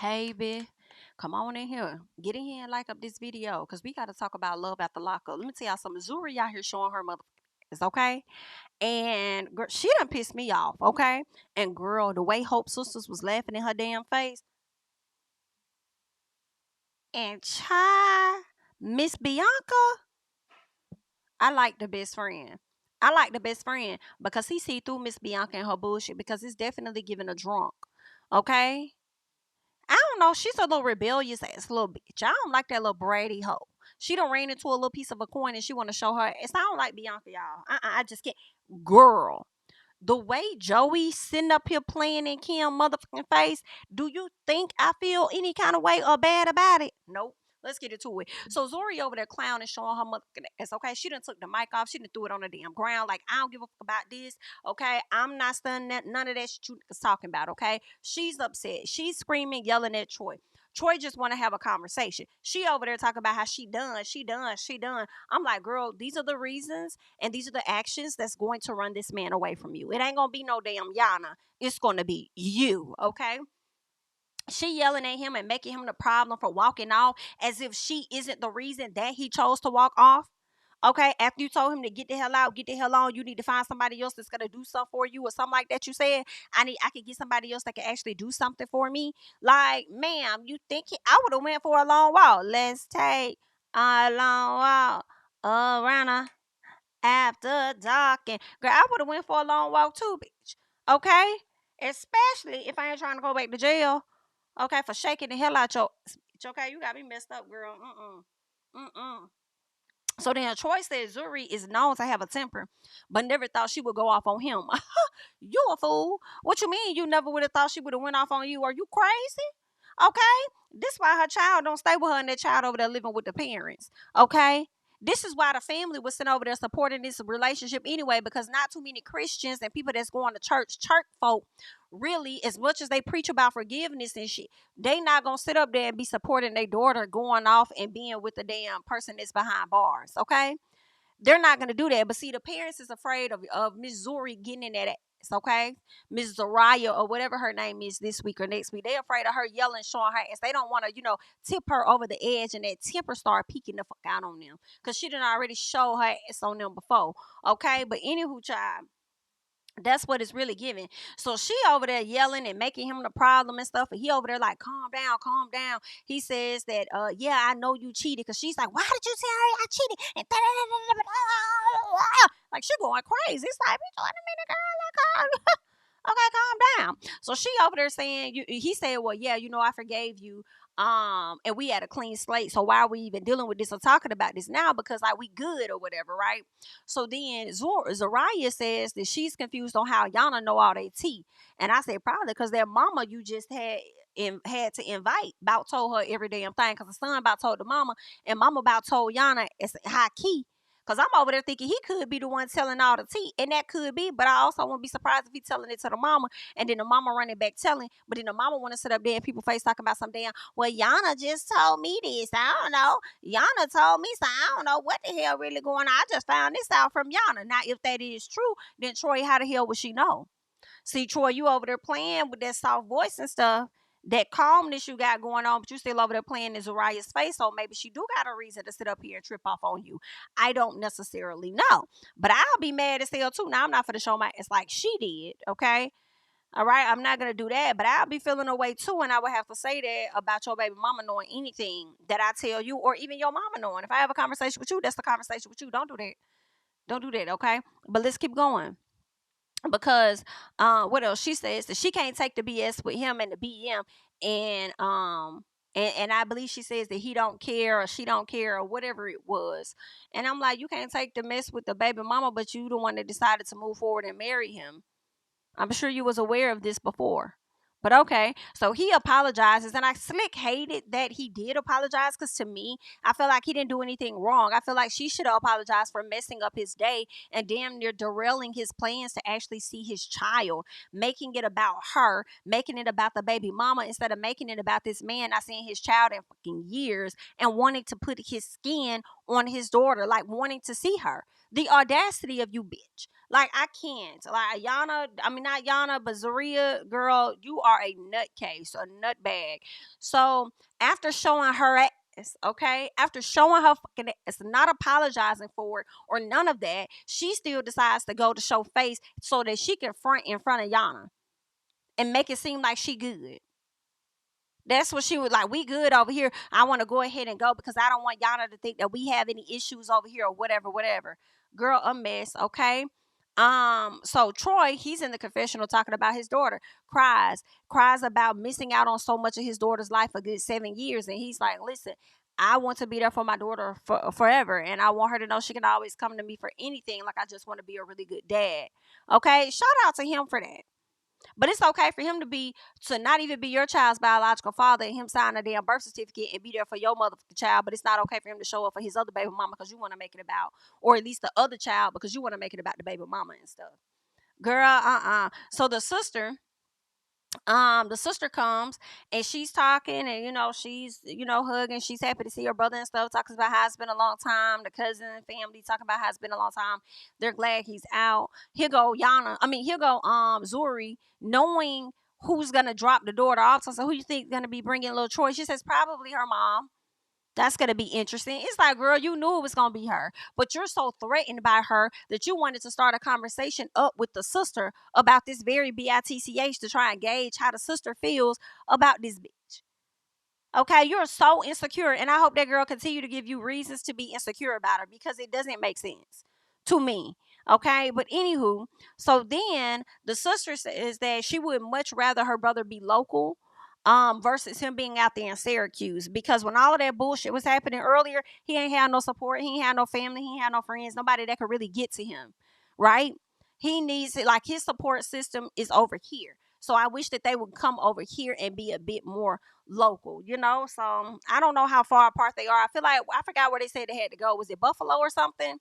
Hey, B, come on in here. Get in here and like up this video because we got to talk about love after lockup. Let me tell y'all something. Zueriah out here showing her mother is okay. And girl, she done pissed me off, okay? And girl, the way Hope Sisters was laughing in her damn face. And Miss Bianca, I like the best friend. I like the best friend because he see through Miss Bianca and her bullshit because it's definitely giving a drunk. Okay? I don't know. She's a little rebellious ass little bitch. I don't like that little Brady hoe. She done ran into a little piece of a coin and she want to show her. It's I don't like Bianca, y'all. I just can't. Girl, the way Joey sitting up here playing in Kim motherfucking face, do you think I feel any kind of way or bad about it? Nope. Let's get into it. So Zori over there clowning, showing her motherfucking ass. Okay, she done took the mic off. She done threw it on the damn ground. Like I don't give a fuck about this. Okay, I'm not studying that. None of that shit you niggas talking about. Okay, she's upset. She's screaming, yelling at Troy. Troy just want to have a conversation. She over there talking about how she done, she done, she done. I'm like, girl, these are the reasons and these are the actions that's going to run this man away from you. It ain't gonna be no damn Yana. It's gonna be you, okay? She yelling at him and making him the problem for walking off as if she isn't the reason that he chose to walk off. Okay, after you told him to get the hell out, get the hell on, you need to find somebody else that's gonna do something for you or something like that. You said I could get somebody else that can actually do something for me. Like, ma'am, you think I would have went for a long walk? Let's take a long walk around after dark. And girl, I would have went for a long walk too, bitch. Okay, especially if I ain't trying to go back to jail. Okay, for shaking the hell out your. It's okay, you got me messed up, girl. Mm. So then Troy said Zuri is known to have a temper, but never thought she would go off on him. You a fool. What you mean you never would have thought she would have went off on you? Are you crazy? Okay. This why her child don't stay with her and that child over there living with the parents. Okay. This is why the family was sent over there supporting this relationship anyway, because not too many Christians and people that's going to church folk, really, as much as they preach about forgiveness and shit, they not gonna sit up there and be supporting their daughter going off and being with the damn person that's behind bars. Okay, they're not gonna do that. But see, the parents is afraid of Miss Zuri getting in that ass. Okay, Miss Zueriah or whatever her name is this week or next week, they afraid of her yelling, showing her ass. They don't want to, tip her over the edge and that temper start peeking the fuck out on them because she didn't already show her ass on them before. Okay, but anywho, child, that's what it's really giving. So she over there yelling and making him the problem and stuff. And he over there like, calm down, calm down. He says that, yeah, I know you cheated. Cause she's like, why did you tell her I cheated? And like she going crazy. It's like, bitch, wait a minute, girl. Like, okay, calm down. So she over there saying, he said, well, yeah, I forgave you. And we had a clean slate. So why are we even dealing with this or talking about this now? Because like we good or whatever, right? So then Zueriah says that she's confused on how Yana know all they tea. And I said, probably because their mama you just had to invite about told her every damn thing. Because the son about told the mama and mama about told Yana it's high key. Cause I'm over there thinking he could be the one telling all the tea, and that could be. But I also wouldn't be surprised if he telling it to the mama, and then the mama running back telling. But then the mama want to sit up there in people's face talking about some damn. Well, Yana just told me this. I don't know. Yana told me so. I don't know what the hell really going on. I just found this out from Yana. Now, if that is true, then Troy, how the hell would she know? See, Troy, you over there playing with that soft voice and stuff, that calmness you got going on, but you still over there playing in Zariah's face. So maybe she do got a reason to sit up here and trip off on you. I don't necessarily know, but I'll be mad as hell too. Now I'm not for the show my it's like she did. Okay. All right, I'm not gonna do that, but I'll be feeling a way too, and I would have to say that about your baby mama knowing anything that I tell you, or even your mama knowing. If I have a conversation with you, that's the conversation with you. Don't do that. Don't do that, okay? But let's keep going because what else she says that she can't take the BS with him and the BM and I believe she says that he don't care or she don't care or whatever it was. And I'm like, you can't take the mess with the baby mama, but you the one that decided to move forward and marry him. I'm sure you was aware of this before. But okay, so he apologizes, and I slick hated that he did apologize because to me, I feel like he didn't do anything wrong. I feel like she should have apologized for messing up his day and damn near derailing his plans to actually see his child, making it about her, making it about the baby mama instead of making it about this man not seeing his child in fucking years and wanting to put his skin on his daughter, like wanting to see her. The audacity of you, bitch. Like, I can't. Like, Yana, I mean, not Yana, but Zueriah, girl, you are a nutcase, a nutbag. So, after showing her ass, okay, after showing her fucking ass, not apologizing for it or none of that, she still decides to go to show face so that she can front in front of Yana and make it seem like she good. That's what she was like. We good over here. I want to go ahead and go because I don't want Yana to think that we have any issues over here or whatever, whatever. Girl, a mess, okay? So Troy, he's in the confessional talking about his daughter, cries about missing out on so much of his daughter's life a good 7 years. And he's like, listen, I want to be there for my daughter forever. And I want her to know she can always come to me for anything. Like, I just want to be a really good dad. Okay. Shout out to him for that. But it's okay for him to not even be your child's biological father and him sign a damn birth certificate and be there for your motherfucking child. But it's not okay for him to show up for his other baby mama because you want to make it about, or at least the other child because you want to make it about the baby mama and stuff. Girl, So the sister comes and she's talking and she's hugging, she's happy to see her brother and stuff, talking about how it's been a long time, the cousin and family talking about how it's been a long time, they're glad he's out. Here go Zuri, knowing who's gonna drop the daughter off. So who you think gonna be bringing little Troy? She says probably her mom. That's going to be interesting. It's like, girl, you knew it was going to be her, but you're so threatened by her that you wanted to start a conversation up with the sister about this very bitch to try and gauge how the sister feels about this bitch. Okay, you're so insecure, and I hope that girl continue to give you reasons to be insecure about her because it doesn't make sense to me. Okay, but anywho, so then the sister says that she would much rather her brother be local versus him being out there in Syracuse, because when all of that bullshit was happening earlier, he ain't had no support, he ain't had no family, he ain't had no friends, nobody that could really get to him, right? He needs it, like, his support system is over here. So I wish that they would come over here and be a bit more local. So I don't know how far apart they are. I feel like I forgot where they said they had to go. Was it Buffalo or something?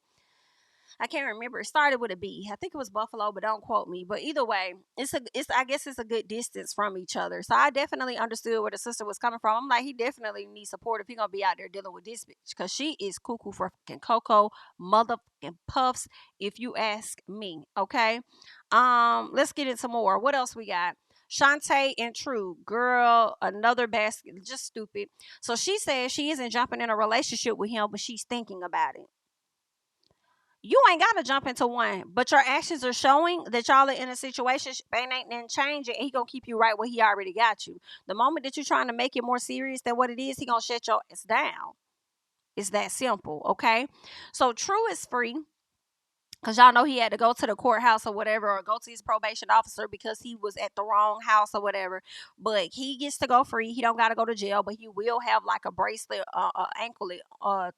I can't remember. It started with a B. I think it was Buffalo, but don't quote me. But either way, it's I guess it's a good distance from each other. So I definitely understood where the sister was coming from. I'm like, he definitely needs support if he gonna be out there dealing with this bitch, because she is cuckoo for fucking cocoa motherfucking puffs, if you ask me. Okay. Let's get into more. What else we got? Shantae and True, girl, another basket, just stupid. So she says she isn't jumping in a relationship with him, but she's thinking about it. You ain't got to jump into one, but your actions are showing that y'all are in a situation and ain't nothing changing, and he gonna keep you right where he already got you. The moment that you're trying to make it more serious than what it is, he gonna shut your ass down. It's that simple, okay? So True is free, because y'all know he had to go to the courthouse or whatever, or go to his probation officer because he was at the wrong house or whatever. But he gets to go free. He don't got to go to jail, but he will have like a bracelet, anklet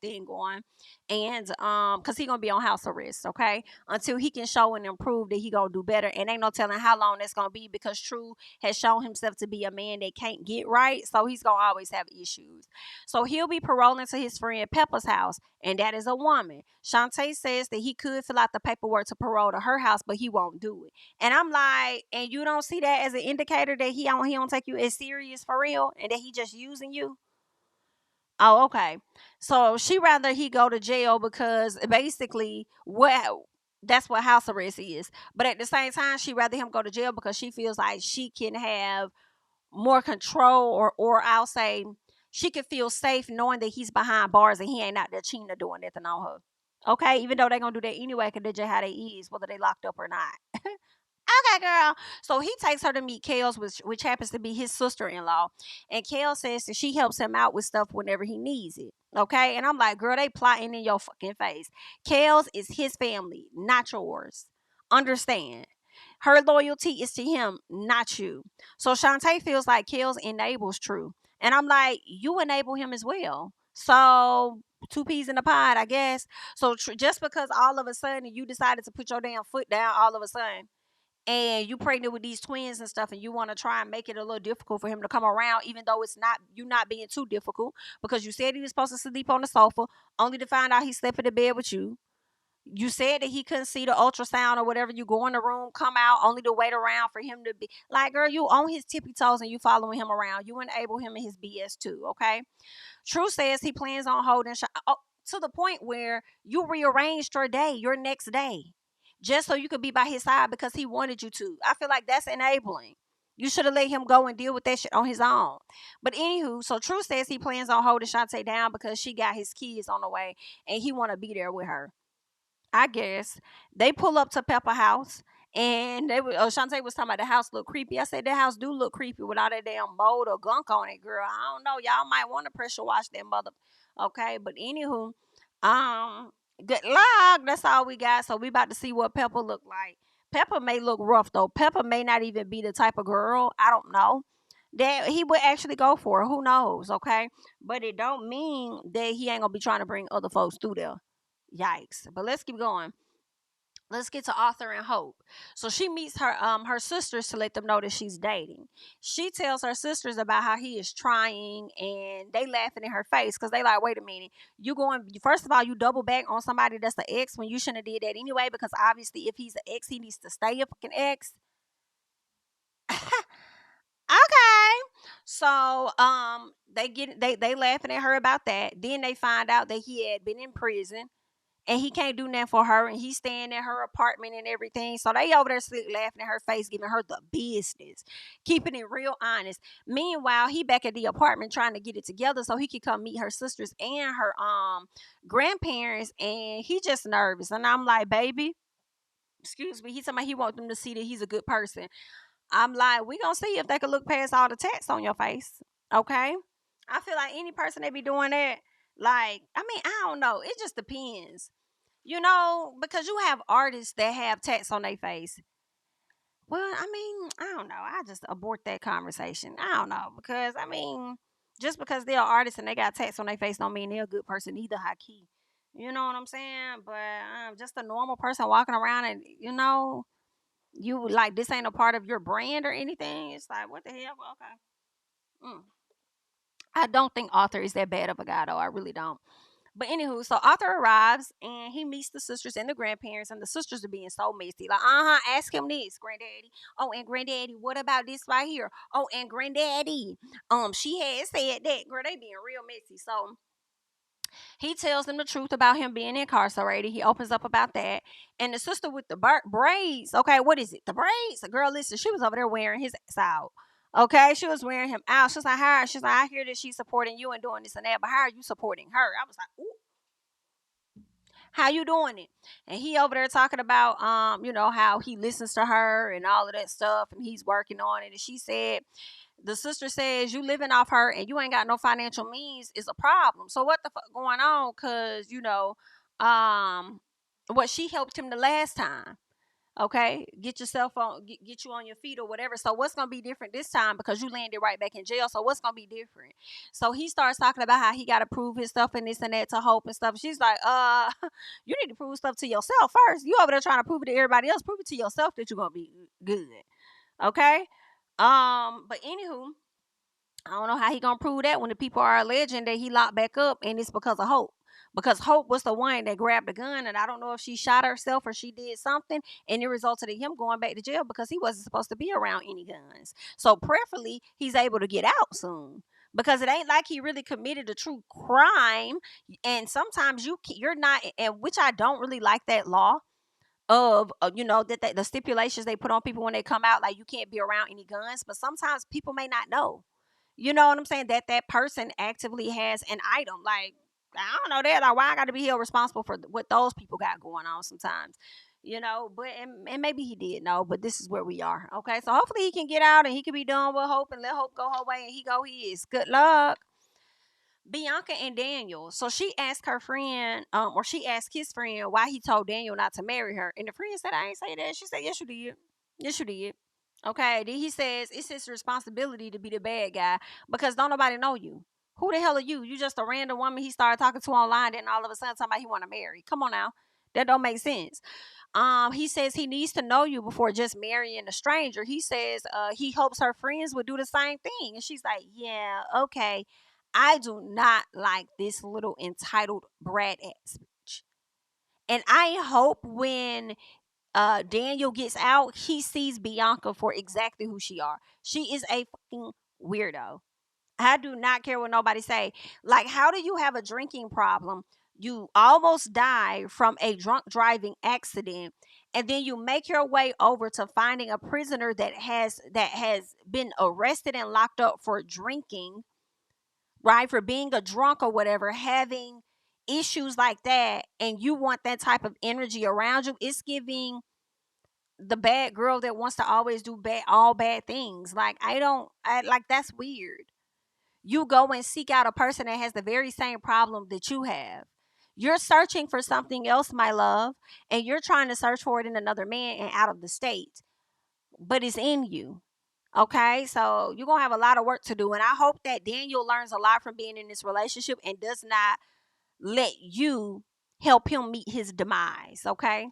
thing on, and because he gonna be on house arrest, okay, until he can show and improve that he gonna do better. And ain't no telling how long that's gonna be, because True has shown himself to be a man that can't get right, so he's gonna always have issues. So he'll be paroling to his friend Pepper's house, and that is a woman. Shantae says that he could fill out the paperwork to parole to her house, but he won't do it. And I'm like, and you don't see that as an indicator that he don't take you as serious for real, and that he just using you? Oh, okay. So she rather he go to jail, because basically that's what house arrest is. But at the same time, she rather him go to jail because she feels like she can have more control, or I'll say she could feel safe knowing that he's behind bars and he ain't out there cheating or doing nothing on her. Okay, even though they're gonna do that anyway, because that's just how they is, whether they locked up or not. Okay, girl. So he takes her to meet Kels, which happens to be his sister-in-law. And Kel says that she helps him out with stuff whenever he needs it. Okay. And I'm like, girl, they plotting in your fucking face. Kels is his family, not yours. Understand. Her loyalty is to him, not you. So Shantae feels like Kels enables True. And I'm like, you enable him as well. So two peas in a pod, I guess. So just because all of a sudden you decided to put your damn foot down all of a sudden, and you pregnant with these twins and stuff, and you want to try and make it a little difficult for him to come around, even though it's not, you not being too difficult, because you said he was supposed to sleep on the sofa, only to find out he slept in the bed with you. You said that he couldn't see the ultrasound or whatever. You go in the room, come out, only to wait around for him to be like, girl, you on his tippy toes and you following him around. You enable him in his BS too, okay? True says he plans on holding. to the point where you rearranged your next day, just so you could be by his side because he wanted you to. I feel like that's enabling. You should have let him go and deal with that shit on his own. But anywho, so True says he plans on holding Shantae down because she got his kids on the way and he want to be there with her. I guess they pull up to Pepper house and Shantae was talking about the house look creepy. I said that house do look creepy with all that damn mold or gunk on it, girl. I don't know. Y'all might want to pressure wash that mother. Okay, but anywho, good luck. That's all we got. So we about to see what Pepper look like. Pepper may look rough though. Pepper may not even be the type of girl. I don't know that he would actually go for her. Who knows? Okay, but it don't mean that he ain't gonna be trying to bring other folks through there. Yikes. But let's keep going. Let's get to Arthur and Hope. So she meets her sisters to let them know that she's dating. She tells her sisters about how he is trying, and they laughing in her face because they like, wait a minute, you going, first of all, you double back on somebody that's an ex when you shouldn't have did that anyway, because obviously if he's an ex, he needs to stay a fucking ex. Okay. So they laughing at her about that. Then they find out that he had been in prison and he can't do nothing for her, and he's staying at her apartment and everything. So they over there slick laughing at her face, giving her the business, keeping it real honest. Meanwhile, he back at the apartment trying to get it together so he could come meet her sisters and her grandparents, and he just nervous. And I'm like, baby, excuse me. He talking about he want them to see that he's a good person. I'm like, we gonna see if they can look past all the text on your face. Okay. I feel like any person that be doing that, like, I mean, I don't know. It just depends. Because you have artists that have tats on their face. Well, I mean, I don't know. I just abort that conversation. I don't know. Because, I mean, just because they're artists and they got tats on their face don't mean they're a good person either, high key. You know what I'm saying? But just a normal person walking around and, you like this ain't a part of your brand or anything. It's like, what the hell? Well, okay. Mm. I don't think Arthur is that bad of a guy, though. I really don't. But anywho, so Arthur arrives and he meets the sisters and the grandparents, and the sisters are being so messy. Like, ask him this, granddaddy. Oh, and granddaddy, what about this right here? Oh, and granddaddy, she had said that. Girl, they being real messy. So he tells them the truth about him being incarcerated. He opens up about that. And the sister with the braids, okay, what is it? The braids? The girl, listen, she was over there wearing his ass out. Okay, she was wearing him out. She's like, I hear that she's supporting you and doing this and that, but how are you supporting her? I was like, ooh, how you doing it? And he over there talking about how he listens to her and all of that stuff, and he's working on it. And she said, the sister says, you living off her and you ain't got no financial means is a problem. So what the fuck going on? Cause what she helped him the last time. Okay, get yourself on, get you on your feet or whatever. So what's gonna be different this time because you landed right back in jail? So what's gonna be different? So he starts talking about how he got to prove his stuff and this and that to Hope and stuff. She's like, you need to prove stuff to yourself first. You over there trying to prove it to everybody else. Prove it to yourself that you're gonna be good. Okay. But anywho, I don't know how he gonna prove that when the people are alleging that he locked back up and it's because of Hope. Because Hope was the one that grabbed the gun, and I don't know if she shot herself or she did something, and it resulted in him going back to jail because he wasn't supposed to be around any guns. So preferably, he's able to get out soon because it ain't like he really committed a true crime. And sometimes you're not, and which I don't really like that law of that the stipulations they put on people when they come out, like you can't be around any guns. But sometimes people may not know. You know what I'm saying? That person actively has an item. Like, I don't know that. Like, why I got to be held responsible for what those people got going on sometimes. But and maybe he did know, but this is where we are. Okay, so hopefully he can get out and he can be done with Hope and let Hope go her way and he go his. Good luck. Bianca and Daniel. So she asked her friend, or she asked his friend why he told Daniel not to marry her. And the friend said, I ain't say that. She said, yes, you did. Yes, you did. Okay. Then he says it's his responsibility to be the bad guy because don't nobody know you. Who the hell are you? You just a random woman he started talking to online, then all of a sudden somebody he want to marry. Come on now. That don't make sense. He says he needs to know you before just marrying a stranger. He says he hopes her friends would do the same thing. And she's like, yeah, okay. I do not like this little entitled brat ass bitch. And I hope when Daniel gets out, he sees Bianca for exactly who she are. She is a fucking weirdo. I do not care what nobody say. Like, how do you have a drinking problem? You almost die from a drunk driving accident, and then you make your way over to finding a prisoner that has been arrested and locked up for drinking, right? For being a drunk or whatever, having issues like that, and you want that type of energy around you. It's giving the bad girl that wants to always do all bad things. Like, like, that's weird. You go and seek out a person that has the very same problem that you have. You're searching for something else, my love, and you're trying to search for it in another man and out of the state, but it's in you. Okay, so you're gonna have a lot of work to do, and I hope that Daniel learns a lot from being in this relationship and does not let you help him meet his demise. Okay,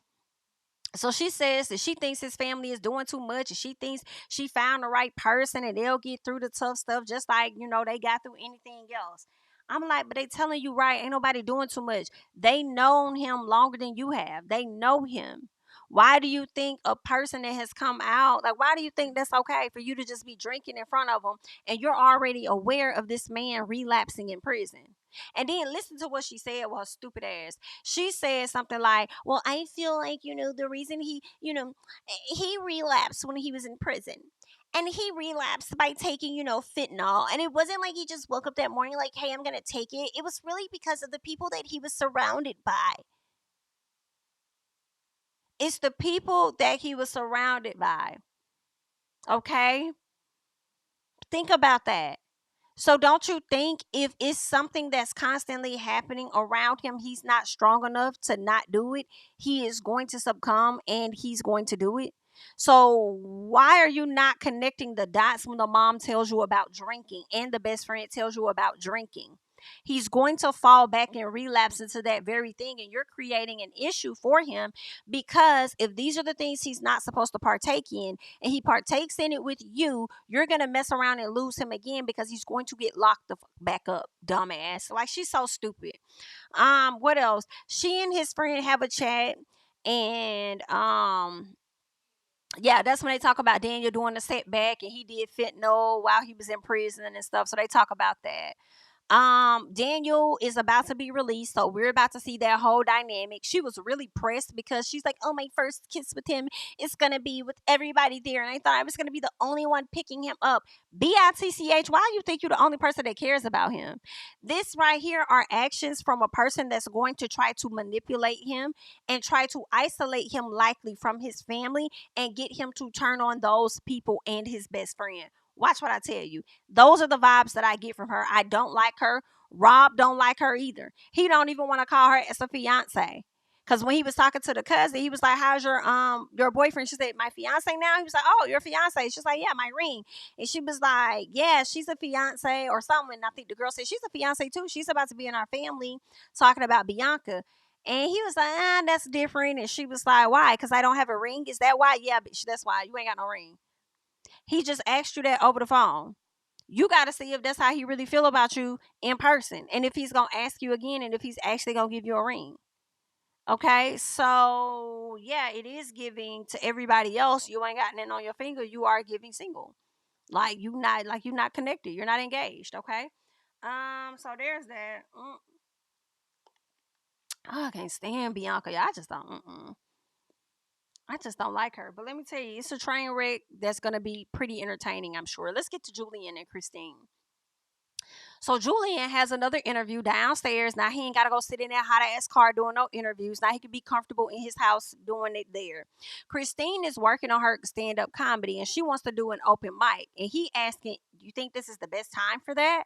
so she says that she thinks his family is doing too much, and she thinks she found the right person and they'll get through the tough stuff just like, they got through anything else. I'm like, but they telling you right, ain't nobody doing too much. They known him longer than you have. They know him. Why do you think a person that has come out, like, why do you think that's okay for you to just be drinking in front of them and you're already aware of this man relapsing in prison? And then listen to what she said with her stupid ass. She said something like, well, I feel like, the reason he relapsed when he was in prison. And he relapsed by taking, fentanyl. And it wasn't like he just woke up that morning like, hey, I'm going to take it. It was really because of the people that he was surrounded by. It's the people that he was surrounded by. Okay? Think about that. So don't you think if it's something that's constantly happening around him, he's not strong enough to not do it? He is going to succumb and he's going to do it. So why are you not connecting the dots when the mom tells you about drinking and the best friend tells you about drinking? He's going to fall back and relapse into that very thing, and you're creating an issue for him, because if these are the things he's not supposed to partake in and he partakes in it with you, you're going to mess around and lose him again because he's going to get locked the back up, dumbass. Like, she's so stupid. What else? She and his friend have a chat, and yeah, that's when they talk about Daniel doing the setback and he did fentanyl while he was in prison and stuff. So they talk about that. Daniel is about to be released, so we're about to see that whole dynamic. She was really pressed because she's like, oh, my first kiss with him is gonna be with everybody there, and I thought I was gonna be the only one picking him up. BITCH, why do you think you're the only person that cares about him? This right here are actions from a person that's going to try to manipulate him and try to isolate him, likely from his family, and get him to turn on those people and his best friend. Watch what I tell you. Those are the vibes that I get from her. I don't like her. Rob don't like her either. He don't even want to call her as a fiance. Cause when he was talking to the cousin, he was like, how's your boyfriend? She said, my fiance now? He was like, oh, your fiance. She's like, yeah, my ring. And she was like, yeah, she's a fiance or something. And I think the girl said, she's a fiance too. She's about to be in our family, talking about Bianca. And he was like, that's different. And she was like, why? Because I don't have a ring? Is that why? Yeah, bitch, that's why. You ain't got no ring. He just asked you that over the phone. You got to see if that's how he really feel about you in person, and if he's going to ask you again, and if he's actually going to give you a ring. Okay, so yeah, it is giving to everybody else. You ain't got nothing on your finger. You are giving single. You're not connected. You're not engaged. Okay. So there's that. Oh, I can't stand Bianca. Yeah, I just don't. I just don't like her. But let me tell you, it's a train wreck that's going to be pretty entertaining, I'm sure. Let's get to Julian and Christine. So Julian has another interview downstairs. Now he ain't got to go sit in that hot ass car doing no interviews. Now he can be comfortable in his house doing it there. Christine is working on her stand up comedy and she wants to do an open mic. And he asking, you think this is the best time for that?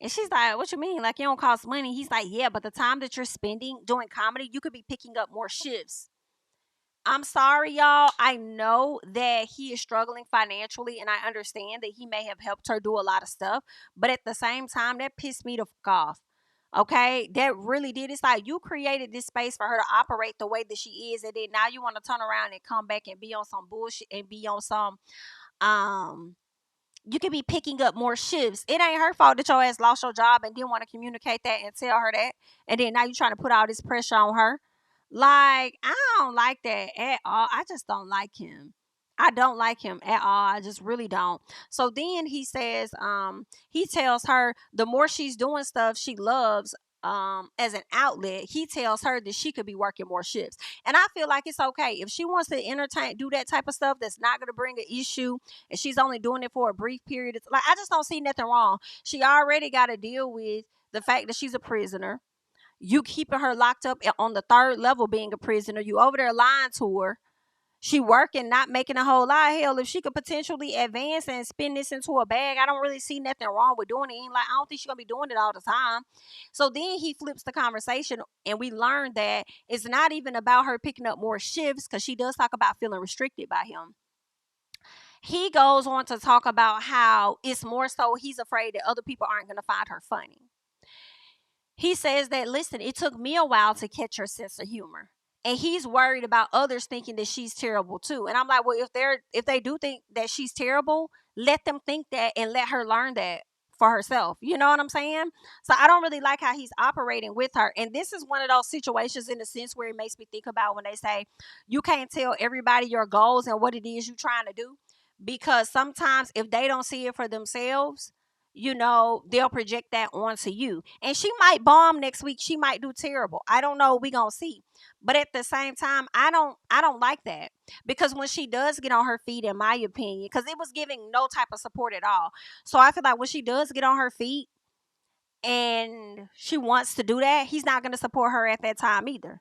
And she's like, what you mean? Like, it don't cost money. He's like, yeah, but the time that you're spending doing comedy, you could be picking up more shifts. I'm sorry, y'all. I know that he is struggling financially, and I understand that he may have helped her do a lot of stuff. But at the same time, that pissed me the fuck off. Okay, that really did. It's like you created this space for her to operate the way that she is, and then now you want to turn around and come back and be on some bullshit and be on some you could be picking up more shifts. It ain't her fault that your ass lost your job and didn't want to communicate that and tell her that. And then now you trying to put all this pressure on her. Like, I don't like that at all. I just don't like him. I don't like him at all. I just really don't. So then he says, he tells her the more she's doing stuff she loves, as an outlet, he tells her that she could be working more shifts. And I feel like it's okay if she wants to do that type of stuff that's not going to bring an issue, and she's only doing it for a brief period. It's like, I just don't see nothing wrong. She already got to deal with the fact that she's a prisoner. You keeping her locked up on the third level being a prisoner. You over there lying to her. She working, not making a whole lot. Hell, if she could potentially advance and spin this into a bag, I don't really see nothing wrong with doing it. Ain't like, I don't think she's gonna be doing it all the time. So then he flips the conversation, and we learned that it's not even about her picking up more shifts, because she does talk about feeling restricted by him. He goes on to talk about how it's more so he's afraid that other people aren't gonna find her funny. He says that, listen, it took me a while to catch her sense of humor. And he's worried about others thinking that she's terrible too. And I'm like, well, if they do think that she's terrible, let them think that and let her learn that for herself. You know what I'm saying? So I don't really like how he's operating with her. And this is one of those situations in the sense where it makes me think about when they say you can't tell everybody your goals and what it is you're trying to do. Because sometimes if they don't see it for themselves, they'll project that onto you. And she might bomb next week. She might do terrible. I don't know. We gonna see. But at the same time, I don't like that. Because when she does get on her feet, in my opinion, because it was giving no type of support at all. So I feel like when she does get on her feet and she wants to do that, he's not gonna support her at that time either.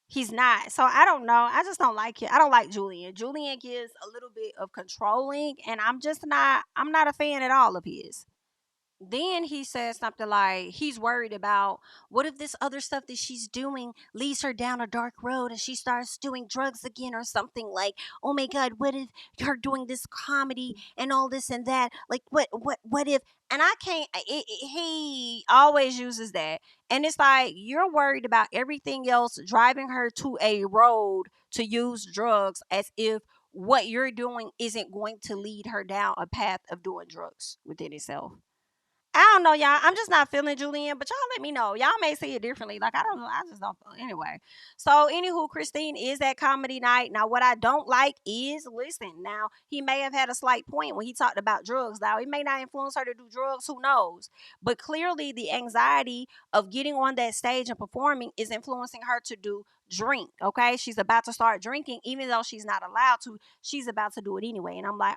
He's not. So I don't know. I just don't like it. I don't like Julian. Julian gives a little bit of controlling, and I'm not a fan at all of his. Then he says something like he's worried about, what if this other stuff that she's doing leads her down a dark road and she starts doing drugs again or something. Like, oh my god, what if her doing this comedy and all this and that, like what if. And I can't, he always uses that. And it's like, you're worried about everything else driving her to a road to use drugs, as if what you're doing isn't going to lead her down a path of doing drugs within itself. I don't know, y'all. I'm just not feeling Julian, but y'all let me know. Y'all may see it differently. Like, I don't know. I just don't feel anyway. So, anywho, Christine is at comedy night. Now, what I don't like is, listen, now, he may have had a slight point when he talked about drugs. Now, it may not influence her to do drugs. Who knows? But clearly, the anxiety of getting on that stage and performing is influencing her to do drink. Okay. She's about to start drinking, even though she's not allowed to. She's about to do it anyway. And I'm like,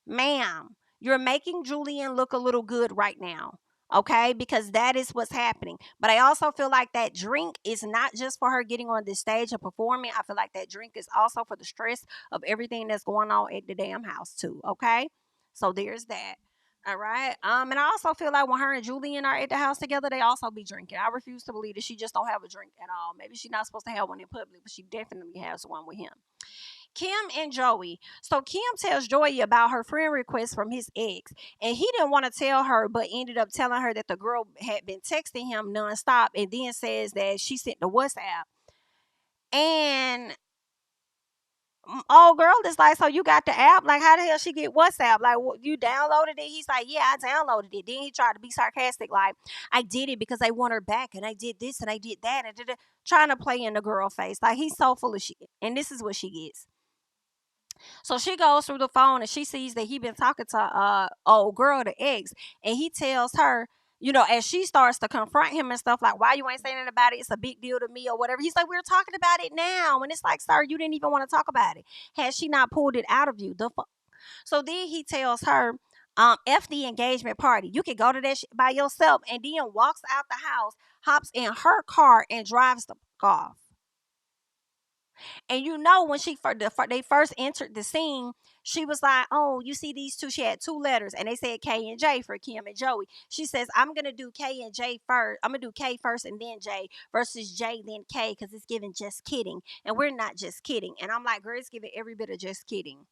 ma'am, you're making Julian look a little good right now. Okay, because that is what's happening. But I also feel like that drink is not just for her getting on this stage and performing. I feel like that drink is also for the stress of everything that's going on at the damn house too. Okay, so there's that. All right. And I also feel like when her and Julian are at the house together, they also be drinking. I refuse to believe that she just don't have a drink at all. Maybe she's not supposed to have one in public, but she definitely has one with him. Kim and Joey. So Kim tells Joey about her friend request from his ex, and he didn't want to tell her, but ended up telling her that the girl had been texting him nonstop, and then says that she sent the WhatsApp. And old girl is like, so you got the app? Like, how the hell she get WhatsApp? Like, you downloaded it? He's like, yeah, I downloaded it. Then he tried to be sarcastic, like, I did it because I want her back, and I did this and I did that, and trying to play in the girl face. Like, he's so full of shit, and this is what she gets. So she goes through the phone and she sees that he been talking to old girl, the ex, and he tells her, as she starts to confront him and stuff, like, why you ain't saying anything about it? It's a big deal to me or whatever. He's like, we're talking about it now. And it's like, sir, you didn't even want to talk about it. Had she not pulled it out of you? So then he tells her, F the engagement party. You can go to that shit by yourself, and then walks out the house, hops in her car, and drives the off. And when they first entered the scene, she was like, "Oh, you see these two?" She had two letters, and they said K and J for Kim and Joey. She says, "I'm gonna do K and J first. I'm gonna do K first and then J versus J then K because it's giving just kidding, and we're not just kidding." And I'm like, "Girl, it's giving every bit of just kidding."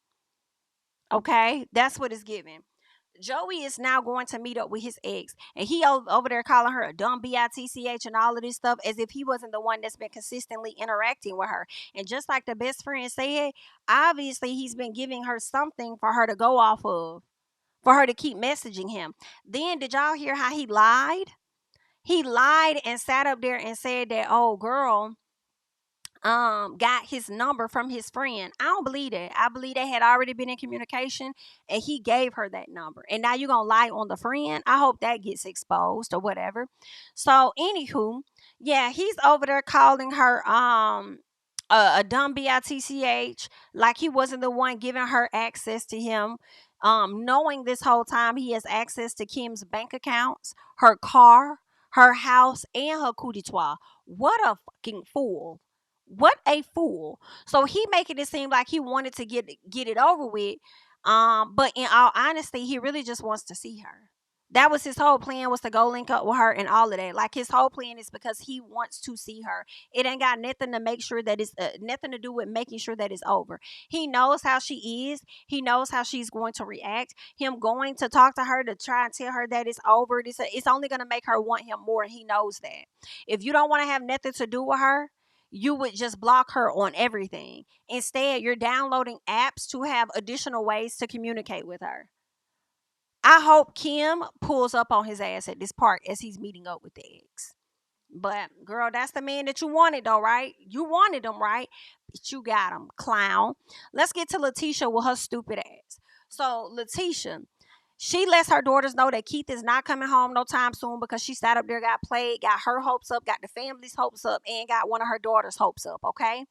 Okay, that's what it's giving. Joey is now going to meet up with his ex, and he over there calling her a dumb bitch and all of this stuff, as if he wasn't the one that's been consistently interacting with her. And just like the best friend said, obviously he's been giving her something for her to go off of, for her to keep messaging him. Then did y'all hear how he lied? He lied and sat up there and said that, oh girl, got his number from his friend. I don't believe that. I believe they had already been in communication and he gave her that number. And now you're gonna lie on the friend. I hope that gets exposed or whatever. So anywho, yeah, he's over there calling her a dumb bitch, like he wasn't the one giving her access to him. Knowing this whole time he has access to Kim's bank accounts, her car, her house, and her coup d'etat. What a fucking fool. What a fool. So he making it seem like he wanted to get it over with. But in all honesty, he really just wants to see her. That was his whole plan, was to go link up with her and all of that. Like his whole plan is because he wants to see her. It ain't got nothing to make sure that it's nothing to do with making sure that it's over. He knows how she is. He knows how she's going to react. Him going to talk to her to try and tell her that it's over. It's only going to make her want him more. And he knows that. If you don't want to have nothing to do with her, you would just block her on everything. Instead, you're downloading apps to have additional ways to communicate with her. I hope Kim pulls up on his ass at this park as he's meeting up with the ex. But girl, that's the man that you wanted though, right? You wanted him, right? But you got him, clown. Let's get to Letitia with her stupid ass. So Letitia, she lets her daughters know that Keith is not coming home no time soon because she sat up there, got played, got her hopes up, got the family's hopes up, and got one of her daughters' hopes up, okay?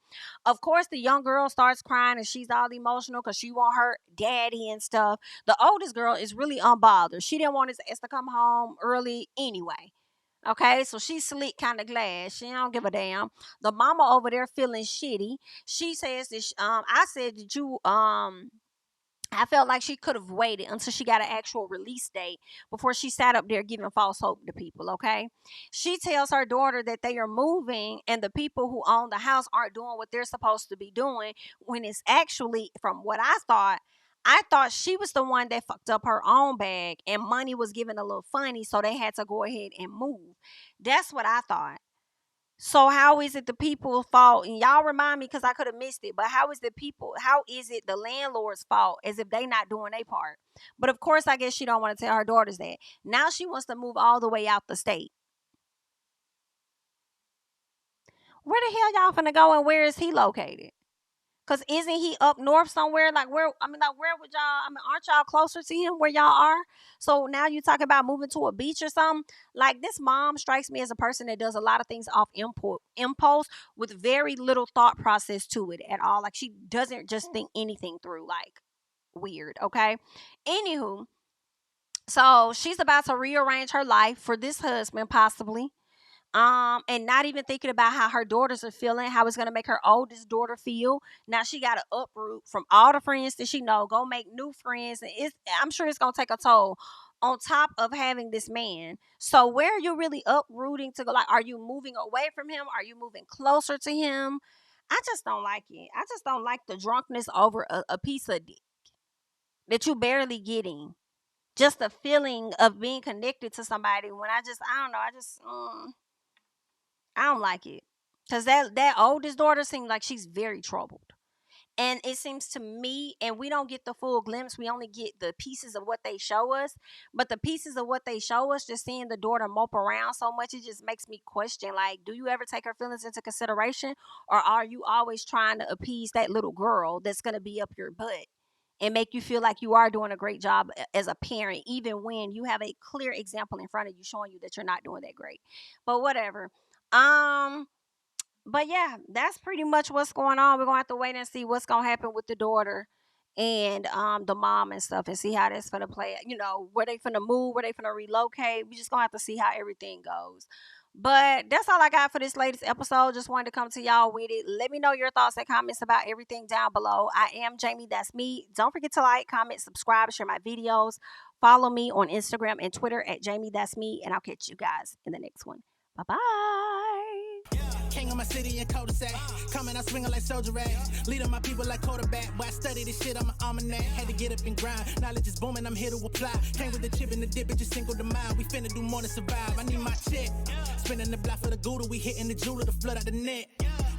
Of course, the young girl starts crying and she's all emotional because she want her daddy and stuff. The oldest girl is really unbothered. She didn't want his ass to come home early anyway. Okay, so she's slick, kind of glad. She don't give a damn. The mama over there feeling shitty. She says that I said that I felt like she could have waited until she got an actual release date before she sat up there giving false hope to people, okay? She tells her daughter that they are moving and the people who own the house aren't doing what they're supposed to be doing, when it's actually, from what I thought she was the one that fucked up her own bag and money was given a little funny, so they had to go ahead and move. That's what I thought. So how is it the people's fault? And y'all remind me because I could have missed it. But how is it the landlord's fault as if they not doing their part? But of course, I guess she don't want to tell her daughters that. Now she wants to move all the way out the state. Where the hell y'all finna go and where is he located? Cause isn't he up north somewhere? Like where? I mean, like where would y'all? I mean, aren't y'all closer to him where y'all are? So now you talk about moving to a beach or something. Like this mom strikes me as a person that does a lot of things off impulse with very little thought process to it at all. Like she doesn't just think anything through. Like weird. Okay. Anywho, so she's about to rearrange her life for this husband possibly, and not even thinking about how her daughters are feeling, how it's going to make her oldest daughter feel. Now she got to uproot from all the friends that she know, go make new friends, and I'm sure it's going to take a toll on top of having this man. So where are you really uprooting to go? Like, are you moving away from him? Are you moving closer to him? I just don't like it. I just don't like the drunkenness over a piece of dick that you barely getting. Just the feeling of being connected to somebody when I don't know, I don't like it. Cause that oldest daughter seems like she's very troubled. And it seems to me, and we don't get the full glimpse, we only get the pieces of what they show us. But the pieces of what they show us, just seeing the daughter mope around so much, it just makes me question, like, do you ever take her feelings into consideration? Or are you always trying to appease that little girl that's gonna be up your butt and make you feel like you are doing a great job as a parent, even when you have a clear example in front of you showing you that you're not doing that great? But whatever. Um, but yeah, that's pretty much what's going on. We're gonna have to wait and see what's gonna happen with the daughter and the mom and stuff, and see how that's gonna play. You know, where they finna move, where they finna relocate. We just gonna have to see how everything goes. But that's all I got for this latest episode. Just wanted to come to y'all with it. Let me know your thoughts and comments about everything down below. I am Jami, that's me. Don't forget to like, comment, subscribe, share my videos. Follow me on Instagram and Twitter at Jami, that's me, and I'll catch you guys in the next one. Bye bye. King of my city and cul-de-sac. Coming out swinging like Zueriah. Leading my people like quarterback. Boy, I study this shit, I'm an almanac. Had to get up and grind. Knowledge is booming, I'm here to apply. Came with the chip and the dip, it just single the mind. We finna do more than survive. I need my check. Spinning the block for the Gouda, we hitting the jeweler to flood out the net.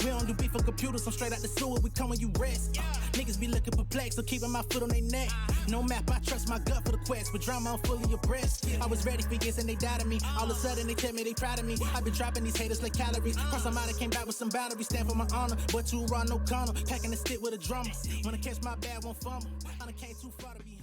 We don't do beef on computers, I'm straight out the sewer, we come when you rest. Niggas be looking perplexed, so keeping my foot on their neck. No map, I trust my gut for the quest, but drama, I'm fully abreast. I was ready for years and they doubted me. All of a sudden they tell me they proud of me. I've been dropping these haters like calories. Cross them out, I came back with some boundaries. Stand for my honor, but too raw, no corner. Packing the stick with a drummer. Wanna catch my bad, won't fumble. I done came too far to be